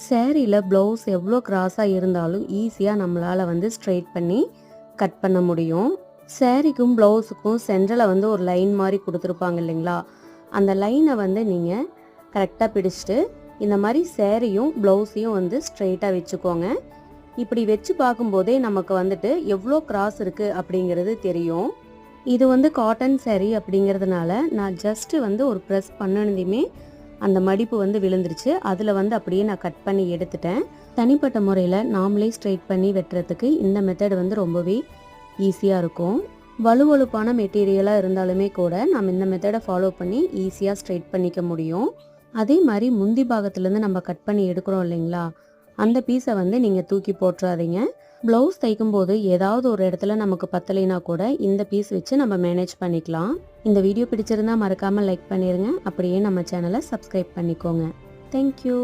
சேரீல blouse எவ்வளோ கிராஸாக இருந்தாலும் ஈஸியாக நம்மளால் வந்து ஸ்ட்ரெயிட் பண்ணி கட் பண்ண முடியும். சேரீக்கும் ப்ளவுஸுக்கும் சென்டரில் வந்து ஒரு லைன் மாதிரி கொடுத்துருப்பாங்க இல்லைங்களா, அந்த லைனை வந்து நீங்கள் கரெக்டாக பிடிச்சிட்டு இந்த மாதிரி சேரீயும் ப்ளவுஸையும் வந்து ஸ்ட்ரெயிட்டாக வச்சுக்கோங்க. இப்படி வச்சு பார்க்கும்போதே நமக்கு வந்துட்டு எவ்வளோ கிராஸ் இருக்குது அப்படிங்கிறது தெரியும். இது வந்து காட்டன் சேரீ அப்படிங்கிறதுனால நான் ஜஸ்ட்டு வந்து ஒரு ப்ரெஸ் பண்ணினதையுமே அந்த மடிப்பு வந்து விழுந்துருச்சு. அதில் வந்து அப்படியே நான் கட் பண்ணி எடுத்துட்டேன். தனிப்பட்ட முறையில் நாமளே ஸ்ட்ரெயிட் பண்ணி வெட்டுறதுக்கு இந்த மெத்தட் வந்து ரொம்பவே ஈஸியாக இருக்கும். வலுவலுப்பான மெட்டீரியலாக இருந்தாலுமே கூட நம்ம இந்த மெத்தடை ஃபாலோ பண்ணி ஈஸியாக ஸ்ட்ரெயிட் பண்ணிக்க முடியும். அதே மாதிரி முந்தி பாகத்துலேருந்து நம்ம கட் பண்ணி எடுக்கிறோம் இல்லைங்களா, அந்த பீஸை வந்து நீங்கள் தூக்கி போட்டுறாதீங்க. ப்ளவுஸ் தைக்கும்போது ஏதாவது ஒரு இடத்துல நமக்கு பத்தலைனா கூட இந்த பீஸ் வச்சு நம்ம மேனேஜ் பண்ணிக்கலாம். இந்த வீடியோ பிடிச்சிருந்தா மறக்காமல் லைக் பண்ணிடுங்க. அப்படியே நம்ம சேனலை சப்ஸ்கிரைப் பண்ணிக்கோங்க. தேங்க்யூ.